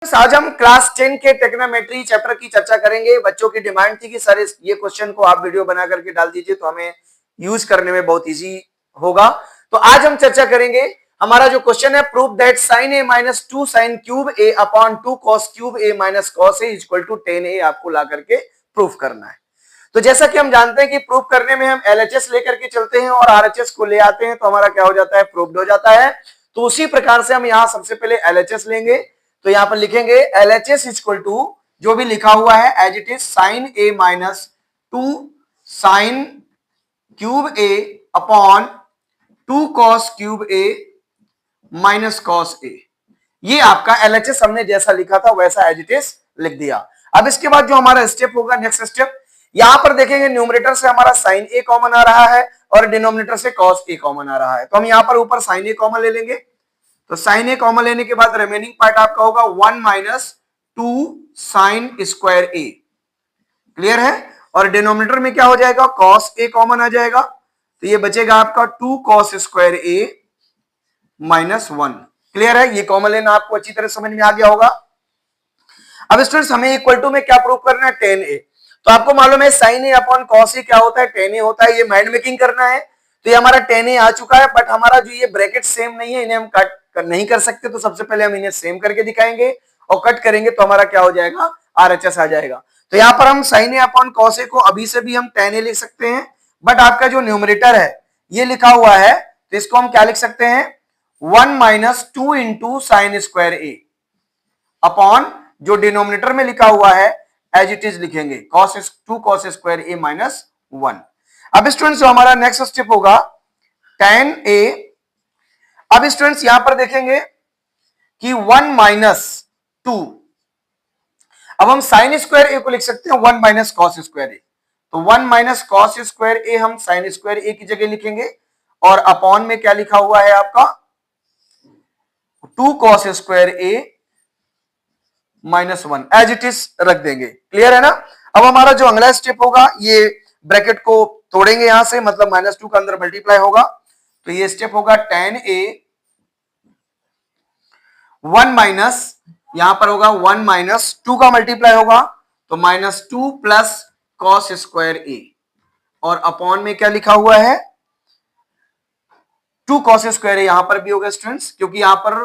Students आज हम class 10 के टेक्नोमेट्री चैप्टर की चर्चा करेंगे। बच्चों की डिमांड थी कि सर ये क्वेश्चन को आप वीडियो बना करके डाल दीजिए तो हमें यूज करने में बहुत इजी होगा। तो आज हम चर्चा करेंगे। हमारा जो क्वेश्चन है, prove that sin a minus 2 sin cube a upon 2 cos cube a minus cos a equal to 10a आपको ला करके प्रूफ करना है। तो जैसा कि हम जानते हैं कि प्रूफ करने में हम LHS लेकर के चलते हैं और RHS को ले आते हैं तो हमारा क्या हो जाता है, प्रूव्ड हो जाता है। तो उसी प्रकार से हम यहां सबसे पहले LHS लेंगे। तो यहां पर लिखेंगे LHS इक्वल टू जो भी लिखा हुआ है as it is sin a minus 2 sin cube a upon 2 cos cube a minus cos a। ये आपका LHS हमने जैसा लिखा था वैसा एज इट इज लिख दिया। अब इसके बाद जो हमारा स्टेप होगा, नेक्स्ट स्टेप, यहां पर देखेंगे न्यूमरेटर से हमारा sin a कॉमन आ रहा है और डिनोमिनेटर से cos a कॉमन आ रहा है। तो हम यहां पर ऊपर sin a कॉमन ले लेंगे। तो sin a कॉमन लेने के बाद रिमेनिंग पार्ट आपका होगा 1 minus 2 sin square a। Clear है। और डिनोमिनेटर में क्या हो जाएगा, cos a कॉमन आ जाएगा। तो ये बचेगा आपका 2 cos square a minus 1। Clear है। ये कॉमन लेना आपको अच्छी तरह समझ में आ गया होगा। अब स्टूडेंट्स हमें इक्वल टू में क्या प्रूव करना है, 10a। तो आपको मालूम है sin a upon cos a क्या होता है, 10a होता है। ये माइंड मेकिंग करना है। तो ये हमारा 10a आ चुका है, बट हमारा जो ये ब्रैकेट सेम नहीं है, इन्हें हम कट नहीं कर सकते। तो सबसे पहले हम इन्हें सेम करके दिखाएंगे और कट करेंगे तो हमारा क्या हो जाएगा, RHS आ जाएगा। तो यहां पर हम sin a upon cos a को अभी से भी हम 10a लिख सकते हैं, बट आपका जो न्यूमरेटर है ये लिखा हुआ है तो इसको हम क्या लिख सकते हैं, 1 minus 2 into sine square a upon जो डिनोमिनेटर में लिखा हुआ है एज इट इज लिखेंगे 2 cos स्क्वायर a माइनस 1। अब स्टूडेंट्स जो हमारा नेक्स्ट स्टेप होगा 10a। अब स्टूडेंट्स यहां पर देखेंगे कि 1 माइनस 2, अब हम साइन स्क्वायर a को लिख सकते हैं 1 माइनस cos स्क्वायर a। तो 1 माइनस cos स्क्वायर a हम साइन स्क्वायर a की जगह लिखेंगे और अपॉन में क्या लिखा हुआ है आपका 2 cos square a minus 1 as it is रख देंगे। क्लियर है ना। अब हमारा जो अगला स्टेप होगा, ये ब्रैकेट को तोड़ेंगे यहां से, मतलब माइनस 2 का अंदर मल्टीप्लाई होगा। तो ये स्टेप होगा 10a 1 माइनस, यहां पर होगा 1 माइनस 2 का मल्टीप्लाई होगा तो minus 2 plus cos square a और अपॉन में क्या लिखा हुआ है 2 cos स्क्वायर a। यहां पर भी होगा स्टूडेंट्स, क्योंकि यहां पर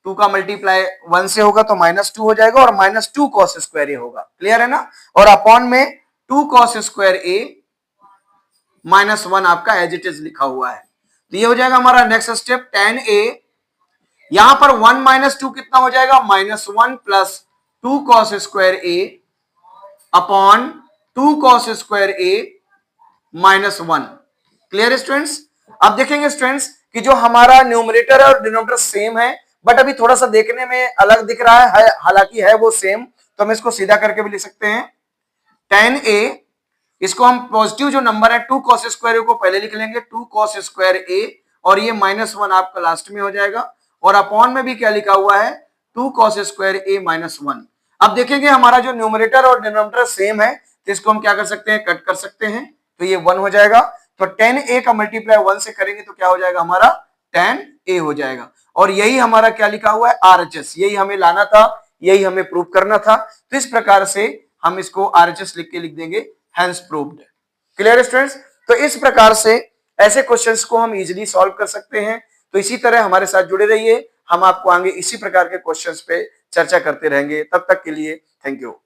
2 का मल्टीप्लाई 1 से होगा तो माइनस 2 हो जाएगा और माइनस 2 cos स्क्वायर a होगा। क्लियर है ना। और अपॉन में 2 cos स्क्वायर a माइनस 1 आपका एज इट इज लिखा हुआ है। तो ये हो जाएगा हमारा नेक्स्ट स्टेप 10a। यहां पर 1 माइनस 2 कितना हो जाएगा, minus 1 plus 2 cos square a upon 2 cos square a minus 1। Clear students. अब देखेंगे स्टूडेंट्स कि जो हमारा न्यूमरेटर और डिनोमिनेटर सेम है, बट अभी थोड़ा सा देखने में अलग दिख रहा है, हालांकि है वो सेम। तो हम इसको सीधा करके भी लिख सकते हैं 10a। इसको हम पॉजिटिव जो नंबर है 2 cos स्क्वायर a को पहले लिख लेंगे 2 cos स्क्वायर a और ये माइनस 1 आपका लास्ट में हो जाएगा और अपॉन में भी क्या लिखा हुआ है 2 cos स्क्वायर a माइनस 1। अब देखेंगे हमारा जो न्यूमरेटर और डिनोमिनेटर सेम है तो इसको हम क्या कर सकते हैं, कट कर सकते हैं। तो ये 1 हो जाएगा। तो 10a का मल्टीप्लाई 1 से करेंगे तो क्या हो जाएगा, हमारा 10a हो जाएगा। और यही हमारा क्या लिखा हुआ है, RHS। यही हमें लाना था, यही हमें प्रूव करना था। तो इस प्रकार से हम इसको RHS लिख के लिख देंगे हैंस प्रूव्ड। Clear students. तो इस प्रकार से ऐसे क्वेश्चंस को हम इजीली सॉल्व कर सकते हैं। तो इसी तरह हमारे साथ जुड़े रहिए, हम आपको आगे इसी प्रकार के क्वेश्चंस पे चर्चा करते रहेंगे। तब तक के लिए थैंक यू।